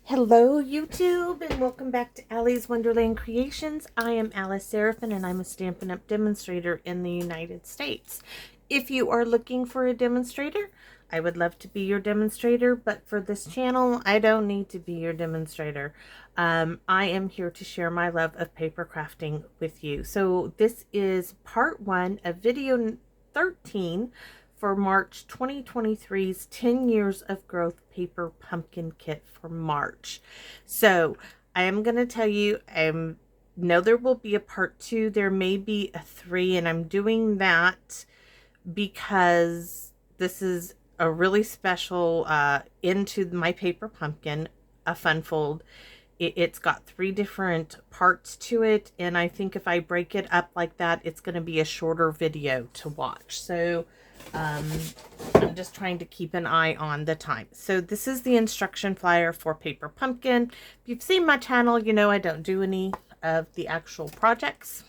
Hello YouTube and welcome back to Allie's Wonderland Creations. I am Alice Seraphin and I'm a Stampin' Up! Demonstrator in the United States. If you are looking for a demonstrator, I would love to be your demonstrator, but for this channel, I don't need to be your demonstrator. I am here to share my love of paper crafting with you. So this is part 1 of video 13 for March 2023's 10 Years of Growth Paper Pumpkin Kit for March. So I am going to tell you, I know there will be a part 2. There may be a 3, and I'm doing that because this is a really special into my paper pumpkin, a fun fold. It's got 3 different parts to it, and I think if I break it up like that, it's going to be a shorter video to watch. So I'm just trying to keep an eye on the time. So this is the instruction flyer for Paper Pumpkin. If you've seen my channel, you know I don't do any of the actual projects.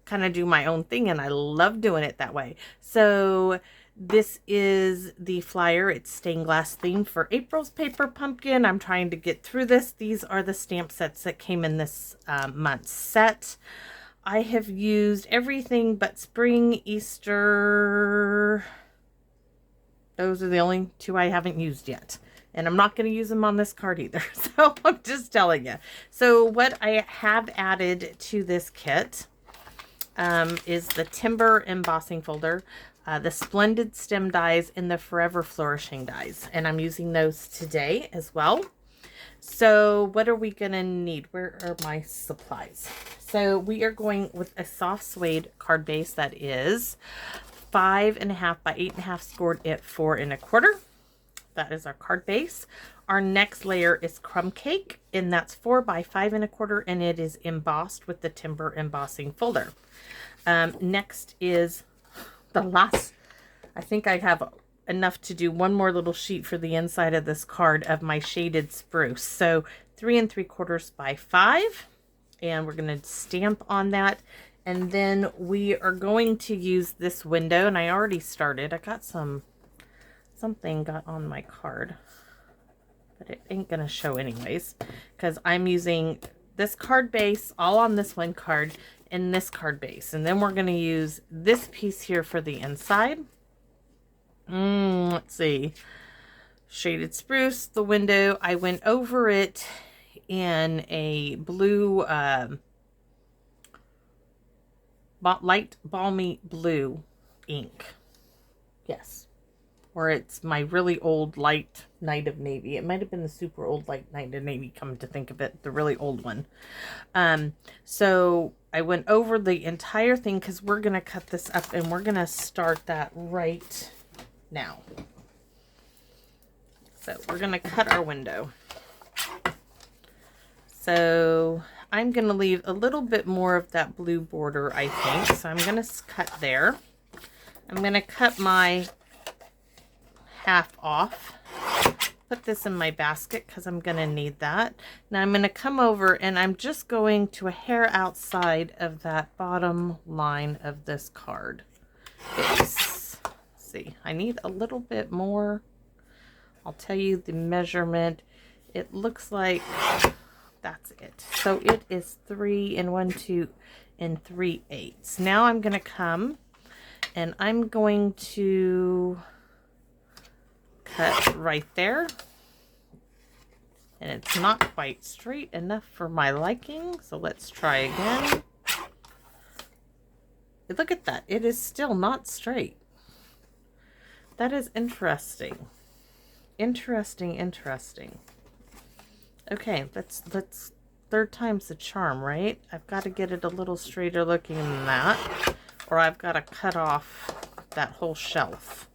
Kind of do my own thing, and I love doing it that way. So this is the flyer. It's stained glass themed for April's Paper Pumpkin. I'm trying to get through this. These are the stamp sets that came in this month's set. I have used everything but spring, Easter. Those are the only 2 I haven't used yet. And I'm not going to use them on this card either. So I'm just telling you. So what I have added to this kit is the Timber embossing folder, the Splendid stem dies, and the Forever Flourishing dies. And I'm using those today as well. So what are we going to need? Where are my supplies? So we are going with a soft suede card base that is 5.5 by 8.5 scored at 4 1/4. That is our card base. Our next layer is crumb cake, and that's 4 by 5 1/4, and it is embossed with the Timber embossing folder. Next is the last, I think I have enough to do one more little sheet for the inside of this card of my shaded spruce. So 3 3/4 by 5, and we're going to stamp on that. And then we are going to use this window, and I already started. I got something got on my card, but it ain't going to show anyways, because I'm using this card base all on this one card and this card base. And then we're going to use this piece here for the inside. Let's see. Shaded spruce, the window. I went over it in a blue, light balmy blue ink. Yes. Or it's my really old light Night of Navy. It might have been the super old light Night of Navy, come to think of it, the really old one. So I went over the entire thing because we're going to cut this up, and we're going to start that right now. So we're going to cut our window. So I'm going to leave a little bit more of that blue border, I think. So I'm going to cut there. I'm going to cut my half off. Put this in my basket because I'm going to need that. Now I'm going to come over, and I'm just going to a hair outside of that bottom line of this card. Let's see, I need a little bit more. I'll tell you the measurement. It looks like that's it. So it is 3 1/2 3/8. Now I'm going to come, and I'm going to cut right there, and it's not quite straight enough for my liking, so let's try again. Look at that, it is still not straight. That is interesting. Interesting. Okay, let's third time's the charm, right? I've got to get it a little straighter looking than that, or I've got to cut off that whole shelf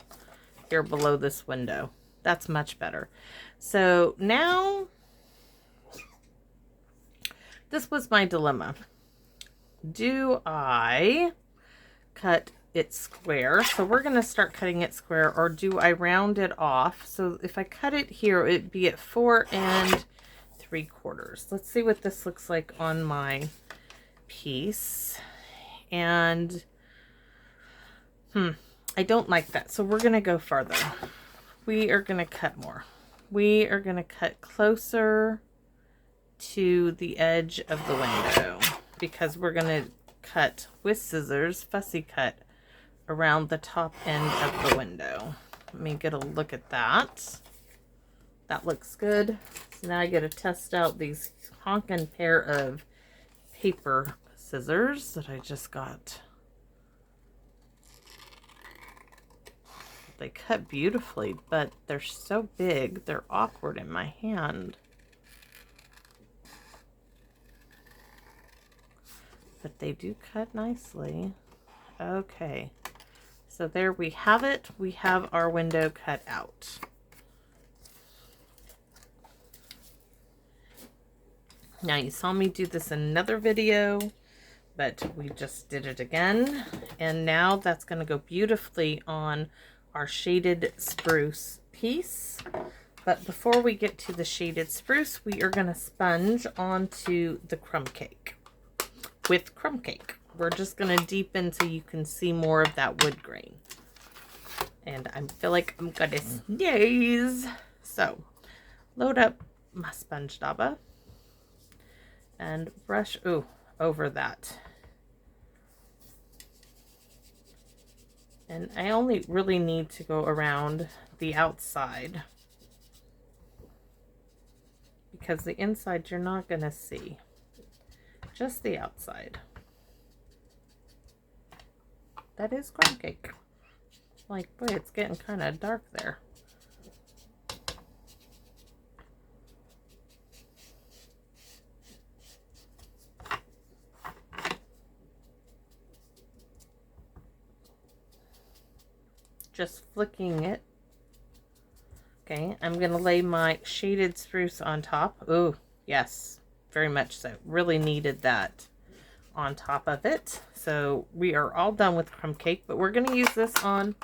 here below this window. That's much better. So now, this was my dilemma. Do I cut it square? So we're going to start cutting it square, or do I round it off? So if I cut it here, it'd be at 4 3/4. Let's see what this looks like on my piece. And I don't like that, so we're going to go farther. We are going to cut more. We are going to cut closer to the edge of the window because we're going to cut with scissors, fussy cut, around the top end of the window. Let me get a look at that. That looks good. So now I get to test out these honkin' pair of paper scissors that I just got. They cut beautifully, but they're so big, they're awkward in my hand. But they do cut nicely. Okay, so there we have it. We have our window cut out. Now you saw me do this in another video, but we just did it again. And now that's going to go beautifully on our shaded spruce piece. But before we get to the shaded spruce, we are going to sponge onto the crumb cake with crumb cake. We're just going to deepen so you can see more of that wood grain. And I feel like I'm going to sneeze. So load up my sponge dauber and brush over that. And I only really need to go around the outside because the inside you're not going to see. Just the outside. That is crumb cake. Like, boy, it's getting kind of dark there. Just flicking it. Okay, I'm going to lay my shaded spruce on top. Oh, yes, very much so. Really needed that on top of it. So we are all done with crumb cake, but we're going to use this on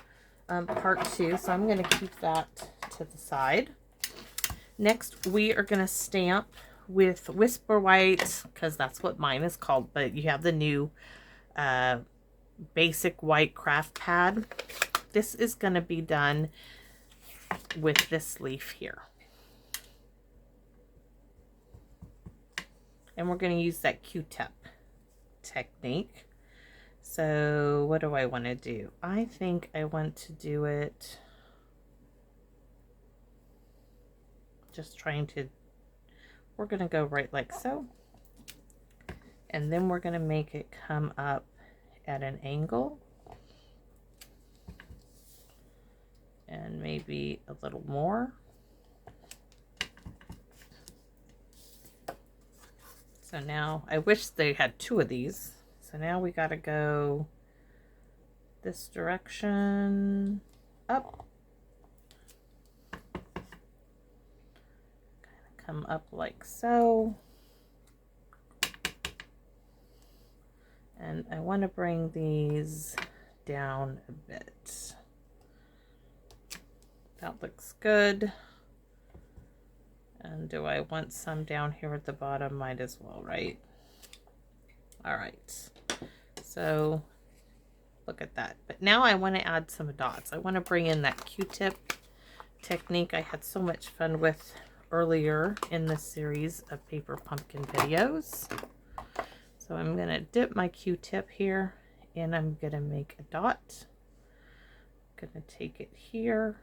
part 2. So I'm going to keep that to the side. Next, we are going to stamp with Whisper White, because that's what mine is called, but you have the new basic white craft pad. This is going to be done with this leaf here. And we're going to use that Q-tip technique. So what do I want to do? I think I want to do it just trying to, we're going to go right like so. And then we're going to make it come up at an angle. And maybe a little more. So now, I wish they had 2 of these. So now we got to go this direction, up. Kind of come up like so. And I want to bring these down a bit. That looks good. And do I want some down here at the bottom? Might as well, right? All right. So look at that. But now I want to add some dots. I want to bring in that Q-tip technique I had so much fun with earlier in this series of paper pumpkin videos. So I'm going to dip my Q-tip here and I'm going to make a dot. I'm going to take it here.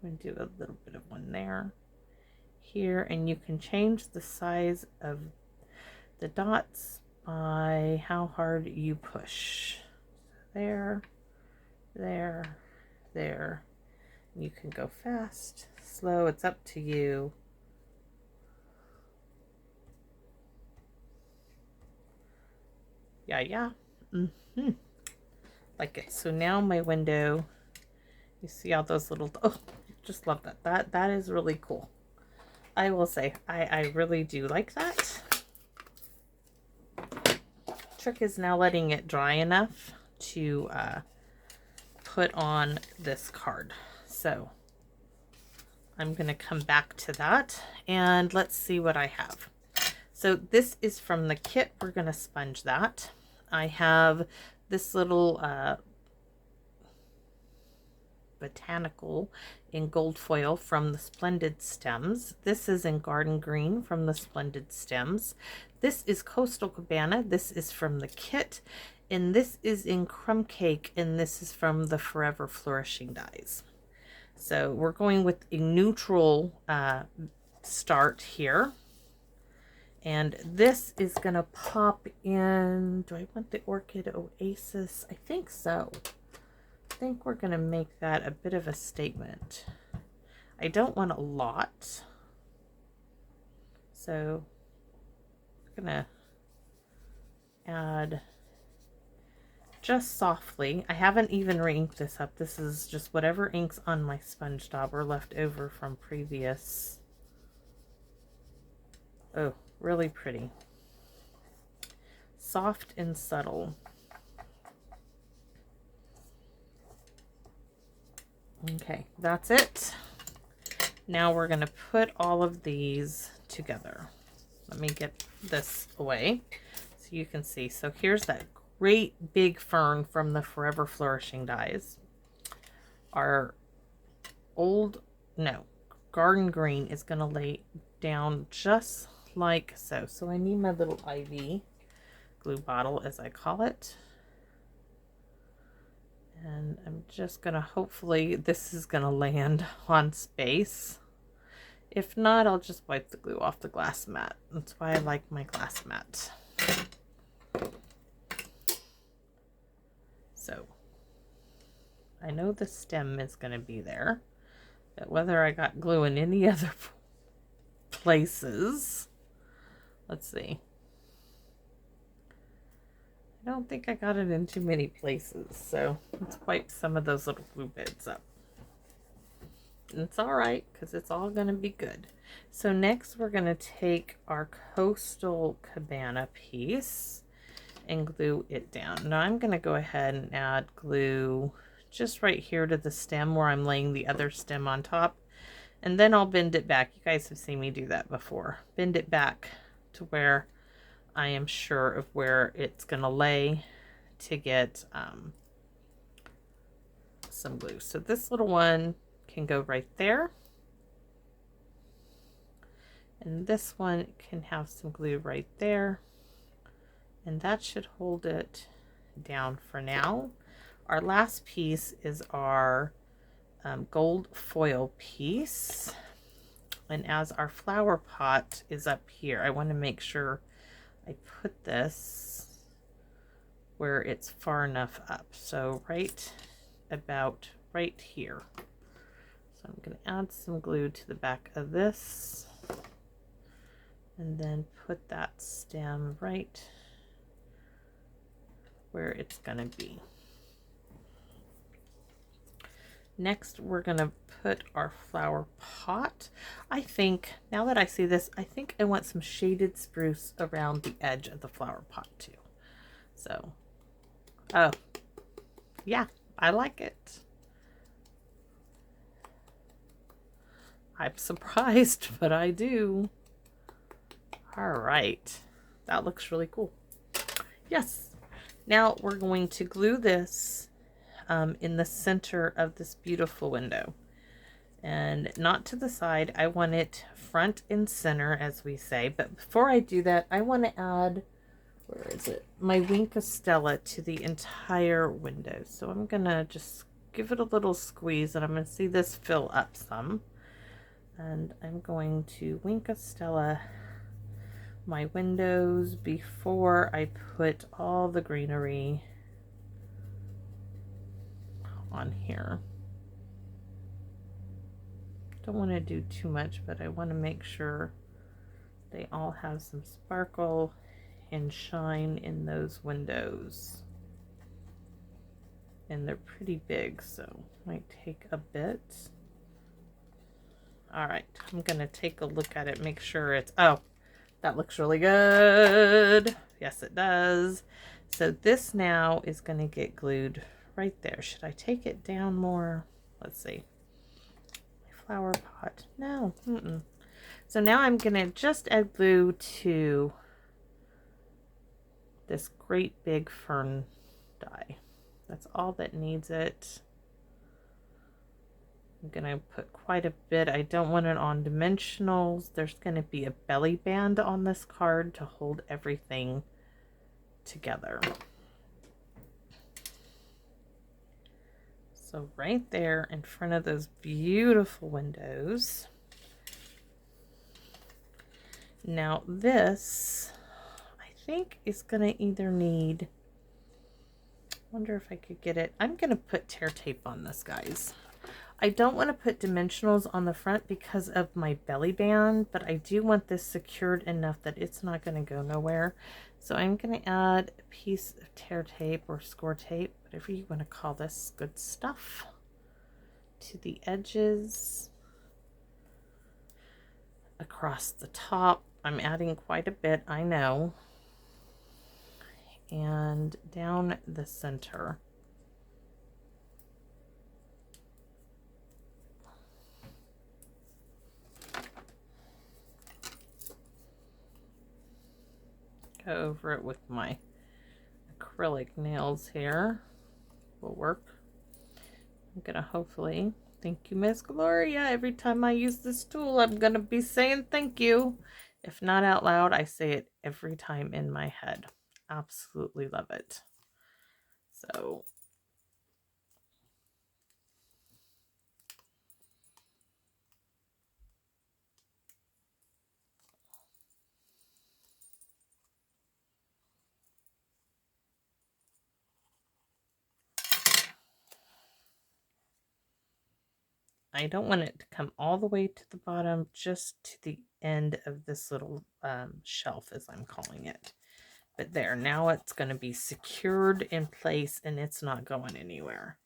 I'm going to do a little bit of one there, here, and you can change the size of the dots by how hard you push. There, there, there. You can go fast, slow, it's up to you. Yeah. Like it. So now my window, you see all those little, oh, just love that. That is really cool. I will say, I really do like that. Trick is now letting it dry enough to put on this card. So I'm going to come back to that and let's see what I have. So this is from the kit. We're going to sponge that. I have this little botanical in gold foil from the Splendid Stems. This is in Garden Green from the Splendid Stems. This is Coastal Cabana. This is from the kit. And this is in Crumb Cake, and this is from the Forever Flourishing dies. So we're going with a neutral start here. And this is going to pop in, do I want the Orchid Oasis? I think so. I think we're going to make that a bit of a statement. I don't want a lot. So I'm going to add just softly. I haven't even re-inked this up. This is just whatever inks on my sponge dauber left over from previous. Oh, really pretty. Soft and subtle. Okay, that's it. Now we're going to put all of these together. Let me get this away so you can see. So here's that great big fern from the Forever Flourishing dies. Our Garden Green is going to lay down just like so. So I need my little IV glue bottle, as I call it. And I'm just going to, hopefully this is going to land on space. If not, I'll just wipe the glue off the glass mat. That's why I like my glass mat. So I know the stem is going to be there, but whether I got glue in any other places, let's see. I don't think I got it in too many places, so let's wipe some of those little glue bits up. And it's all right, because it's all going to be good. So next we're going to take our Coastal Cabana piece and glue it down. Now I'm going to go ahead and add glue just right here to the stem where I'm laying the other stem on top. And then I'll bend it back. You guys have seen me do that before. Bend it back to where I am sure of where it's going to lay to get some glue. So this little one can go right there. And this one can have some glue right there. And that should hold it down for now. Our last piece is our gold foil piece. And as our flower pot is up here, I want to make sure I put this where it's far enough up. So right about right here. So I'm going to add some glue to the back of this and then put that stem right where it's going to be. Next, we're going to put our flower pot. I think, now that I see this, I think I want some shaded spruce around the edge of the flower pot too. So, oh, yeah, I like it. I'm surprised, but I do. All right, that looks really cool. Yes, now we're going to glue this in the center of this beautiful window, and not to the side. I want it front and center, as we say. But before I do that, I want to add, where is it, my Wink of Stella to the entire window. So I'm gonna just give it a little squeeze, and I'm gonna see this fill up some, and I'm going to Wink of Stella my windows before I put all the greenery on here. Don't want to do too much, but I want to make sure they all have some sparkle and shine in those windows. And they're pretty big, so might take a bit. All right, I'm gonna take a look at it, make sure it's, oh, that looks really good. Yes, it does. So this now is gonna get glued right there. Should I take it down more? Let's see. My flower pot. No. So now I'm going to just add glue to this great big fern die. That's all that needs it. I'm going to put quite a bit. I don't want it on dimensionals. There's going to be a belly band on this card to hold everything together. So right there in front of those beautiful windows. Now this, I think, is going to either need, I wonder if I could get it. I'm going to put tear tape on this, guys. I don't want to put dimensionals on the front because of my belly band, but I do want this secured enough that it's not going to go nowhere. So I'm going to add a piece of tear tape or score tape, whatever you want to call this good stuff, to the edges, across the top. I'm adding quite a bit, I know, and down the center. Go over it with my acrylic nails here. Will work. I'm gonna hopefully, thank you, Miss Gloria. Every time I use this tool, I'm gonna be saying thank you. If not out loud, I say it every time in my head. Absolutely love it. So I don't want it to come all the way to the bottom, just to the end of this little shelf, as I'm calling it. But there, now it's going to be secured in place and it's not going anywhere.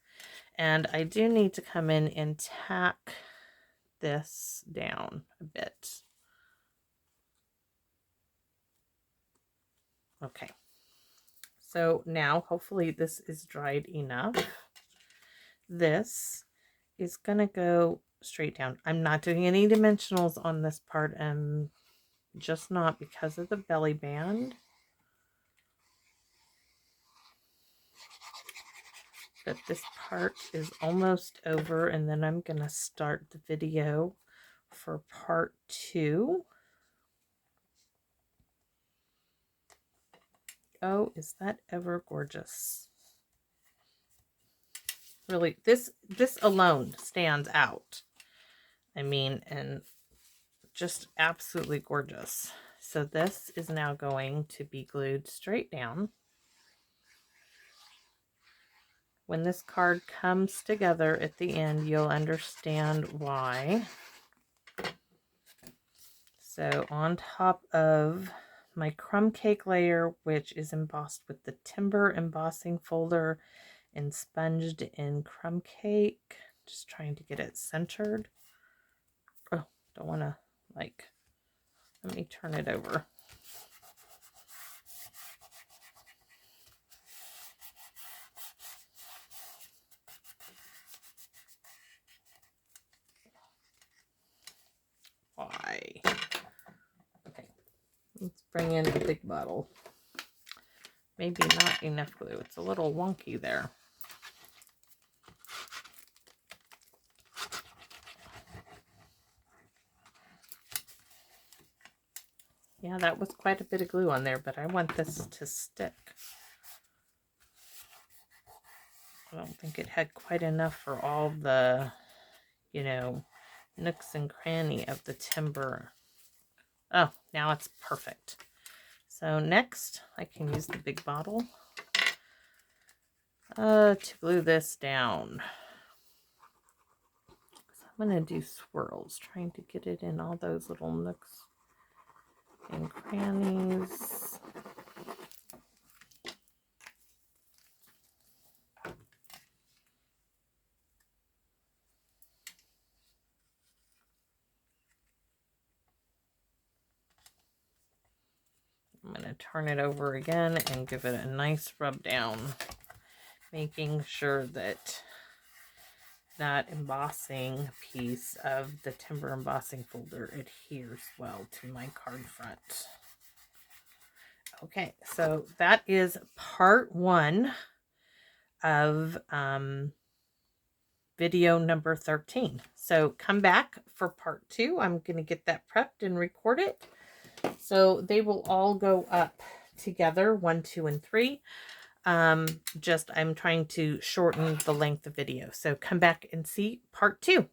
And I do need to come in and tack this down a bit. Okay. So now hopefully this is dried enough. This is going to go straight down. I'm not doing any dimensionals on this part. Just not because of the belly band. But this part is almost over, and then I'm going to start the video for part 2. Oh, is that ever gorgeous? Really, this alone stands out. I mean, and just absolutely gorgeous. So this is now going to be glued straight down. When this card comes together at the end, you'll understand why. So on top of my crumb cake layer, which is embossed with the timber embossing folder and sponged in crumb cake, just trying to get it centered. Oh, don't want to, like, let me turn it over. Why? Okay, let's bring in a big bottle. Maybe not enough glue. It's a little wonky there. Yeah, that was quite a bit of glue on there, but I want this to stick. I don't think it had quite enough for all the, you know, nooks and cranny of the timber. Oh, now it's perfect. So next, I can use the big bottle to glue this down. So I'm going to do swirls, trying to get it in all those little nooks and crannies. I'm going to turn it over again and give it a nice rub down, making sure that that embossing piece of the timber embossing folder adheres well to my card front. Okay, so that is part 1 of video number 13. So come back for part 2. I'm going to get that prepped and record it. So they will all go up together, 1, 2, and 3. I'm trying to shorten the length of video. So come back and see part 2.